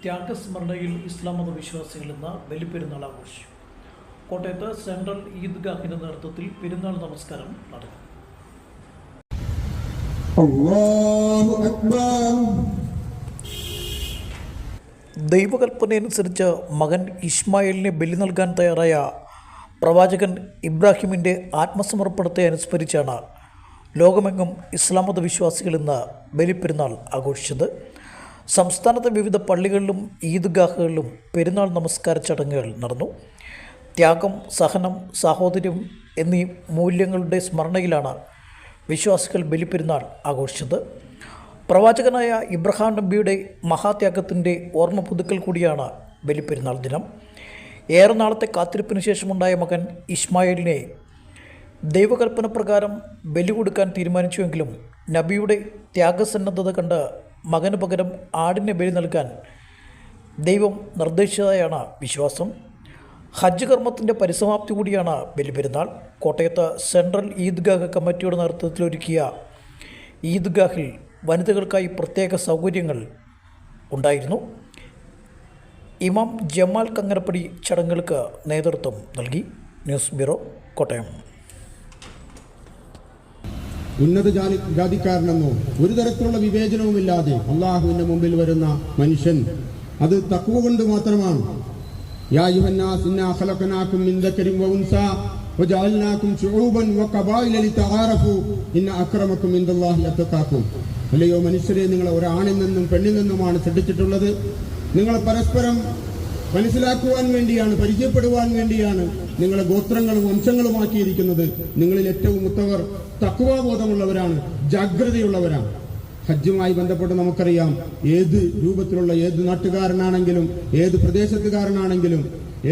ത്യാഗസ്മരണയിൽ ഇസ്ലാം മത വിശ്വാസികൾ ഇന്ന് ബലിപ്പെരുന്നാൾ ആഘോഷിച്ചു. കോട്ടയത്ത് സെൻട്രൽ ഈദ്ഗാഹിന്റെ നേതൃത്വത്തിൽ പെരുന്നാൾ നമസ്കാരം നടന്നു. ദൈവകൽപ്പനയനുസരിച്ച് മകൻ ഇസ്മായിലിനെ ബലി നൽകാൻ തയ്യാറായ പ്രവാചകൻ ഇബ്രാഹിമിൻ്റെ ആത്മസമർപ്പണത്തെ അനുസ്മരിച്ചാണ് ലോകമെങ്ങും ഇസ്ലാം മത വിശ്വാസികൾ ഇന്ന് ബലിപ്പെരുന്നാൾ ആഘോഷിച്ചത്. സംസ്ഥാനത്തെ വിവിധ പള്ളികളിലും ഈദ്ഗാഹുകളിലും പെരുന്നാൾ നമസ്കാര ചടങ്ങുകൾ നടന്നു. ത്യാഗം, സഹനം, സാഹോദര്യം എന്നീ മൂല്യങ്ങളുടെ സ്മരണയിലാണ് വിശ്വാസികൾ ബലിപ്പെരുന്നാൾ ആഘോഷിച്ചത്. പ്രവാചകനായ ഇബ്രാഹിം നബിയുടെ മഹാത്യാഗത്തിൻ്റെ ഓർമ്മ പുതുക്കൽ കൂടിയാണ് ബലിപ്പെരുന്നാൾ ദിനം. ഏറെ നാളത്തെ കാത്തിരിപ്പിന് ശേഷമുണ്ടായ മകൻ ഇസ്മായിലിനെ ദൈവകൽപ്പന പ്രകാരം ബലി കൊടുക്കാൻ തീരുമാനിച്ചുവെങ്കിലും നബിയുടെ ത്യാഗസന്നദ്ധത കണ്ട് മകന് പകരം ആടിനെ ബലി നൽകാൻ ദൈവം നിർദ്ദേശിച്ചതായാണ് വിശ്വാസം. ഹജ്ജ് കർമ്മത്തിൻ്റെ പരിസമാപ്തി കൂടിയാണ് ബലിപ്പെരുന്നാൾ. കോട്ടയത്ത് സെൻട്രൽ ഈദ്ഗാഹ് കമ്മിറ്റിയുടെ നേതൃത്വത്തിലൊരുക്കിയ ഈദ്ഗാഹിൽ വനിതകൾക്കായി പ്രത്യേക സൗകര്യങ്ങൾ ഉണ്ടായിരുന്നു. ഇമാം ജമാൽ കങ്ങരപ്പടി ചടങ്ങുകൾക്ക് നേതൃത്വം നൽകി. News bureau, Kottayam. ഉന്നത ജാതിക്കാരനെന്നോ ഒരു തരത്തിലുള്ള വിവേചനവുമില്ലാതെ അള്ളാഹുവിന്റെ മുമ്പിൽ വരുന്ന മനുഷ്യൻ അത് തഖ്വ കൊണ്ട് മാത്രമാണ്. യാ അയ്യുഹന്നാസ് ഇന്നാ ഖലഖനാകും മിൻ ദക്കരിൻ വ ഉൻസാ വജഅൽനാകും ശുഊബൻ വഖബായില ലിതആറഫു ഇന്ന അക്രമകും ഇൻദല്ലാഹി അത്ഖാകും. അല്ലയോ മനുഷ്യരെ, നിങ്ങളെ ഒരാണിൽ നിന്നും പെണ്ണിൽ നിന്നുമാണ് സൃഷ്ടിച്ചിട്ടുള്ളത്. നിങ്ങളെ പരസ്പരം മനസ്സിലാക്കുവാൻ വേണ്ടിയാണ്, പരിചയപ്പെടുവാൻ വേണ്ടിയാണ് നിങ്ങളെ ഗോത്രങ്ങളും വംശങ്ങളുമാക്കിയിരിക്കുന്നത്. നിങ്ങളിൽ ഏറ്റവും ഉത്തവർ തഖ്വാബോധമുള്ളവരാണ്, ജാഗ്രതയുള്ളവരാണ്. ഹജ്ജുമായി ബന്ധപ്പെട്ട് നമുക്കറിയാം, ഏത് രൂപത്തിലുള്ള ഏത് നാട്ടുകാരനാണെങ്കിലും, ഏത് പ്രദേശത്തുകാരനാണെങ്കിലും,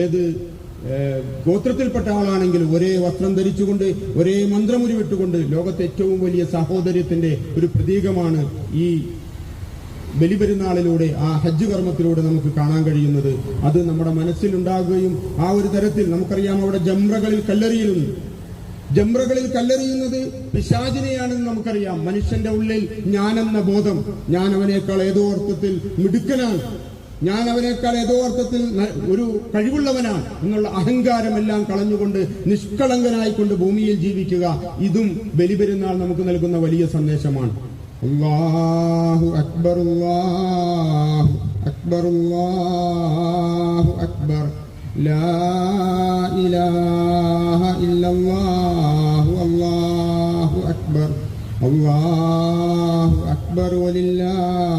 ഏത് ഗോത്രത്തിൽപ്പെട്ട ആളാണെങ്കിലും ഒരേ വസ്ത്രം ധരിച്ചുകൊണ്ട്, ഒരേ മന്ത്രമുരുവിട്ടുകൊണ്ട് ലോകത്തെ ഏറ്റവും വലിയ സഹോദര്യത്തിന്റെ ഒരു പ്രതീകമാണ് ഈ ബലിപെരുന്നാളിലൂടെ, ആ ഹജ്ജ് കർമ്മത്തിലൂടെ നമുക്ക് കാണാൻ കഴിയുന്നത്. അത് നമ്മുടെ മനസ്സിലുണ്ടാകുകയും ആ ഒരു തരത്തിൽ നമുക്കറിയാം, അവിടെ ജംറകളിൽ കല്ലെറിയുന്നു. ജംറകളിൽ കല്ലെറിയുന്നത് പിശാചിനെയാണെന്ന് നമുക്കറിയാം. മനുഷ്യന്റെ ഉള്ളിൽ ഞാനെന്ന ബോധം, ഞാൻ അവനേക്കാൾ ഏതോ അർത്ഥത്തിൽ മിടുക്കനാണ്, ഞാൻ അവനേക്കാൾ ഏതോ അർത്ഥത്തിൽ ഒരു കഴിവുള്ളവനാണ് എന്നുള്ള അഹങ്കാരമെല്ലാം കളഞ്ഞുകൊണ്ട് നിഷ്കളങ്കനായിക്കൊണ്ട് ഭൂമിയിൽ ജീവിക്കുക, ഇതും ബലിപെരുന്നാൾ നമുക്ക് നൽകുന്ന വലിയ സന്ദേശമാണ്. അല്ലാഹു അക്ബർ, അല്ലാഹു അക്ബർ, അല്ലാഹു അക്ബർ, ലാ ഇലാഹ ഇല്ലല്ലാഹു, അല്ലാഹു അക്ബർ, അല്ലാഹു അക്ബർ വലില്ലാഹി